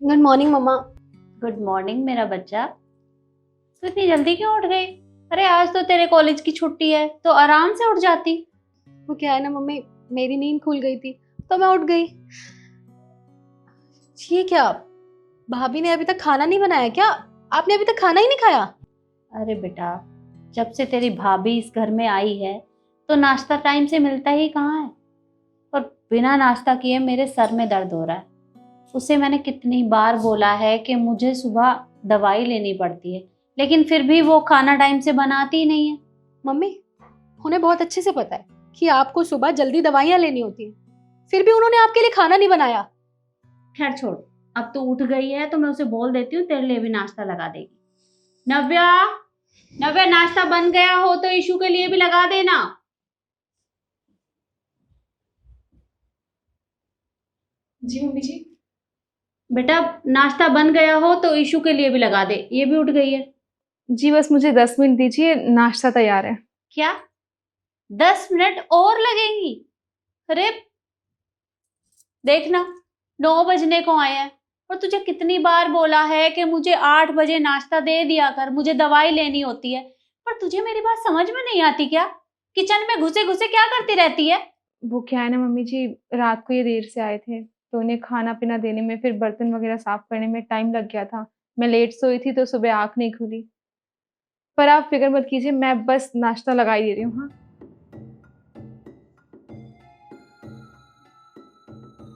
Good morning मम्मा। Good morning मेरा बच्चा। तू इतनी जल्दी क्यों उठ गई? अरे आज तो तेरे कॉलेज की छुट्टी है तो आराम से उठ जाती। वो क्या है ना मम्मी, मेरी नींद खुल गई थी तो मैं उठ गई। ये क्या, भाभी ने अभी तक खाना नहीं बनाया क्या? आपने अभी तक खाना ही नहीं खाया? अरे बेटा, जब से तेरी भाभी इस घर में आई है तो नाश्ता टाइम से मिलता ही कहाँ है। और बिना नाश्ता किए मेरे सर में दर्द हो रहा है। उसे मैंने कितनी बार बोला है कि मुझे सुबह दवाई लेनी पड़ती है, लेकिन फिर भी वो खाना टाइम से बनाती ही नहीं है। मम्मी, उन्हें बहुत अच्छे से पता है कि आपको सुबह जल्दी दवाइयाँ लेनी होती हैं, फिर भी उन्होंने आपके लिए खाना नहीं बनाया। खैर छोड़, अब तो उठ गई है तो मैं उसे बोल देती हूँ तेरे लिए भी नाश्ता लगा देगी। नव्या, नव्या, नाश्ता बन गया हो तो ईशु के लिए भी लगा देना। जी मम्मी जी। बेटा, नाश्ता बन गया हो तो ईशु के लिए भी लगा दे, ये भी उठ गई है। जी बस मुझे 10 मिनट दीजिए, नाश्ता तैयार है। क्या 10 मिनट और लगेंगी? अरे देखना, 9 बजने को आए हैं और तुझे कितनी बार बोला है कि मुझे 8 बजे नाश्ता दे दिया कर, मुझे दवाई लेनी होती है। पर तुझे मेरी बात समझ में नहीं आती क्या? किचन में घुसे घुसे क्या करती रहती है? वो क्या है ना मम्मी जी, रात को ये देर से आए थे तो उन्हें खाना पीना देने में, फिर बर्तन वगैरह साफ करने में टाइम लग गया था। मैं लेट सोई थी तो सुबह आँख नहीं खुली। पर आप फिक्र मत कीजिए, मैं बस नाश्ता लगा ही दे रही हूँ। हाँ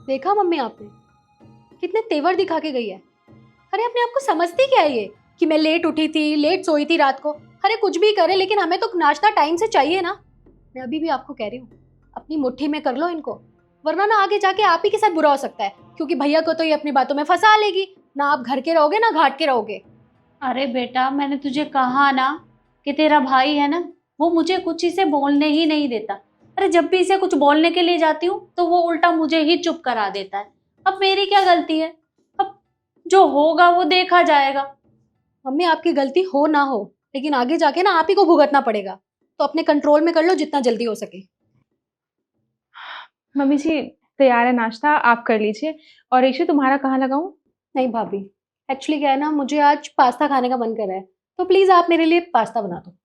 देखा मम्मी आपने, कितने तेवर दिखा के गई है। अरे अपने आप को समझती क्या है ये कि मैं लेट उठी थी, लेट सोई थी रात को? अरे कुछ भी करे लेकिन हमें तो नाश्ता टाइम से चाहिए ना। मैं अभी भी आपको कह रही हूँ, अपनी मुट्ठी में कर लो इनको, वरना ना आगे जाके आप ही के साथ बुरा हो सकता है, क्योंकि भैया को तो ये अपनी बातों में फंसा लेगी। ना आप घर के रहोगे ना घाट के रहोगे। अरे बेटा, मैंने तुझे कहा ना कि तेरा भाई है ना, वो मुझे कुछ इसे बोलने ही नहीं देता। अरे जब भी इसे कुछ बोलने के लिए जाती हूँ तो वो उल्टा मुझे ही चुप करा देता है। अब मेरी क्या गलती है? अब जो होगा वो देखा जाएगा। मम्मी आपकी गलती हो ना हो, लेकिन आगे जाके ना आप ही को भुगतना पड़ेगा, तो अपने कंट्रोल में कर लो जितना जल्दी हो सके। मम्मी जी, तैयार है नाश्ता, आप कर लीजिए। और ईशु तुम्हारा कहाँ लगाऊँ? नहीं भाभी, एक्चुअली क्या है ना, मुझे आज पास्ता खाने का मन कर रहा है, तो प्लीज आप मेरे लिए पास्ता बना दो।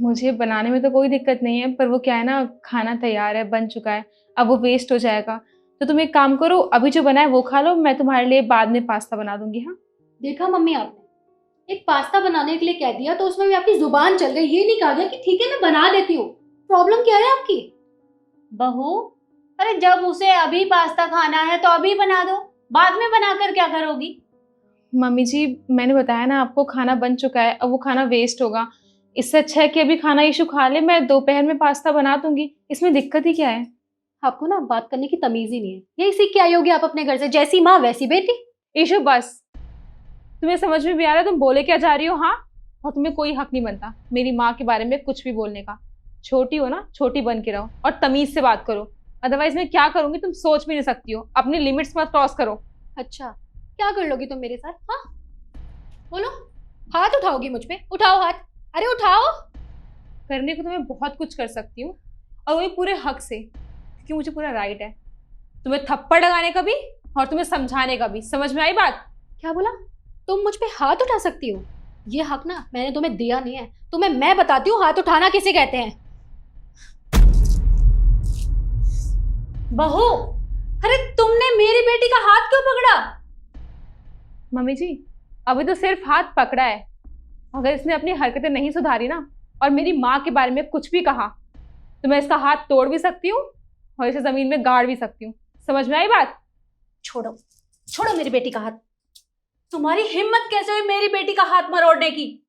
मुझे बनाने में तो कोई दिक्कत नहीं है, पर वो क्या है ना, खाना तैयार है, बन चुका है, अब वो वेस्ट हो जाएगा। तो तुम एक काम करो, अभी जो बना है वो खा लो, मैं तुम्हारे लिए बाद में पास्ता बना दूंगी। हाँ देखा मम्मी, आपने एक पास्ता बनाने के लिए कह दिया तो उसमें भी आपकी जुबान चल गई, ये नहीं कहा गया कि ठीक है मैं बना देती हूँ। प्रॉब्लम क्या है आपकी? बहू, अरे जब उसे अभी पास्ता खाना है तो अभी बना दो, बाद में बनाकर क्या करोगी? मम्मी जी, मैंने बताया ना आपको, खाना बन चुका है, अब वो खाना वेस्ट होगा। इससे अच्छा है कि अभी खाना ईशु खा ले, मैं दोपहर में पास्ता बना दूंगी, इसमें दिक्कत ही क्या है। आपको ना बात करने की तमीज ही नहीं है, यही सीख के आई होगी आप अपने घर से, जैसी माँ वैसी बेटी। ईशु बस, तुम्हें समझ में भी आ रहा है तुम बोले क्या जा रही हो? हाँ, और तुम्हें कोई हक नहीं बनता मेरी माँ के बारे में कुछ भी बोलने का। छोटी हो ना, छोटी बन के रहो और तमीज से बात करो, अदरवाइज मैं क्या करूंगी तुम सोच भी नहीं सकती हो। अपनी लिमिट्स मत क्रॉस करो। अच्छा, क्या कर लोगी तुम मेरे साथ? हाँ बोलो, हाथ उठाओगी मुझ पे? उठाओ हाथ, अरे उठाओ। करने को तो मैं बहुत कुछ कर सकती हूँ, और वही पूरे हक से, क्योंकि मुझे पूरा राइट है तुम्हें थप्पड़ लगाने का भी और तुम्हें समझाने का भी। समझ में आई बात? क्या बोला? तुम मुझ पे हाथ उठा सकती हो? ये हक ना मैंने तुम्हें दिया नहीं है, तुम्हें मैं बताती हूँ हाथ उठाना किसे कहते हैं। बहू, अरे तुमने मेरी बेटी का हाथ क्यों पकड़ा? मम्मी जी, अभी तो सिर्फ हाथ पकड़ा है, अगर इसने अपनी हरकतें नहीं सुधारी ना और मेरी माँ के बारे में कुछ भी कहा तो मैं इसका हाथ तोड़ भी सकती हूँ और इसे जमीन में गाड़ भी सकती हूँ। समझ में आई बात? छोड़ो, छोड़ो मेरी बेटी का हाथ। तुम्हारी हिम्मत कैसे हुई मेरी बेटी का हाथ मरोड़ने की?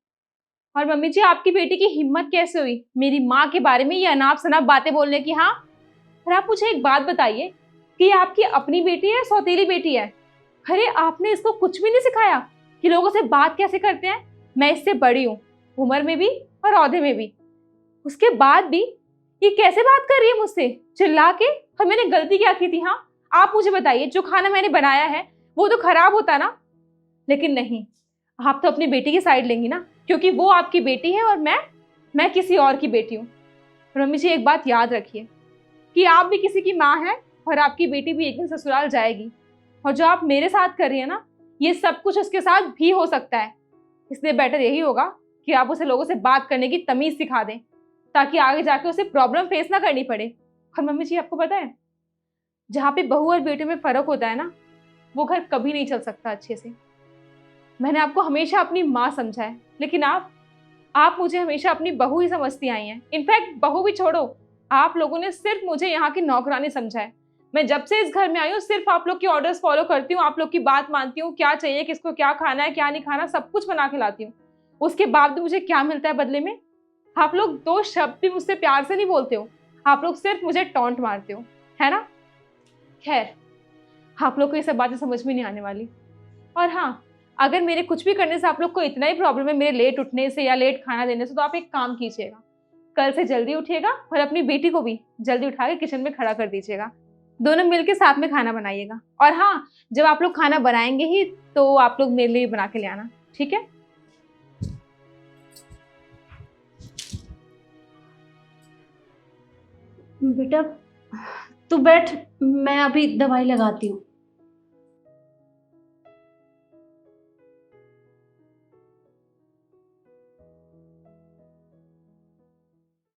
और मम्मी जी, आपकी बेटी की हिम्मत कैसे हुई मेरी माँ के बारे में ये अनाप शनाप बातें बोलने की? हाँ, और आप मुझे एक बात बताइए कि ये आपकी अपनी बेटी है, सौतेली बेटी है? अरे आपने इसको कुछ भी नहीं सिखाया कि लोगों से बात कैसे करते हैं। मैं इससे बड़ी हूँ, उम्र में भी और औहदे में भी, उसके बाद भी ये कैसे बात कर रही है मुझसे चिल्ला के? और मैंने गलती क्या की थी? हाँ आप मुझे बताइए, जो खाना मैंने बनाया है वो तो खराब होता ना, लेकिन नहीं, आप तो अपनी बेटी की साइड लेंगी ना, क्योंकि वो आपकी बेटी है और मैं किसी और की बेटी हूँ। और मम्मी जी एक बात याद रखिए कि आप भी किसी की माँ है और आपकी बेटी भी एक दिन ससुराल जाएगी, और जो आप मेरे साथ कर रही है ना, ये सब कुछ उसके साथ भी हो सकता है। इसलिए बेटर यही होगा कि आप उसे लोगों से बात करने की तमीज सिखा दें, ताकि आगे जाके उसे प्रॉब्लम फेस ना करनी पड़े। और मम्मी जी आपको पता है, जहाँ पे बहू और बेटे में फर्क होता है ना, वो घर कभी नहीं चल सकता अच्छे से। मैंने आपको हमेशा अपनी माँ समझा है, लेकिन आप मुझे हमेशा अपनी बहू ही समझती आई हैं। इनफैक्ट बहू भी छोड़ो, आप लोगों ने सिर्फ मुझे यहाँ की नौकरानी समझा है। मैं जब से इस घर में आई हूँ सिर्फ आप लोग की ऑर्डर्स फॉलो करती हूँ, आप लोग की बात मानती हूँ, क्या चाहिए, किसको क्या खाना है क्या नहीं खाना, सब कुछ बना के लाती हूँ। उसके बाद मुझे क्या मिलता है बदले में? आप लोग 2 शब्द भी मुझसे प्यार से नहीं बोलते हो, आप लोग सिर्फ मुझे टॉन्ट मारते हो, है ना? खैर, आप लोग को ये सब बातें समझ में नहीं आने वाली। और हाँ, अगर मेरे कुछ भी करने से आप लोग को इतना ही प्रॉब्लम है, मेरे लेट उठने से या लेट खाना देने से, तो आप एक काम कीजिएगा, कल से जल्दी उठिएगा और अपनी बेटी को भी जल्दी उठा के किचन में खड़ा कर दीजिएगा। दोनों मिलके साथ में खाना बनाइएगा। और हाँ, जब आप लोग खाना बनाएंगे ही तो आप लोग मेरे लिए बना के ले आना, ठीक है? बेटा तू बैठ, मैं अभी दवाई लगाती हूँ।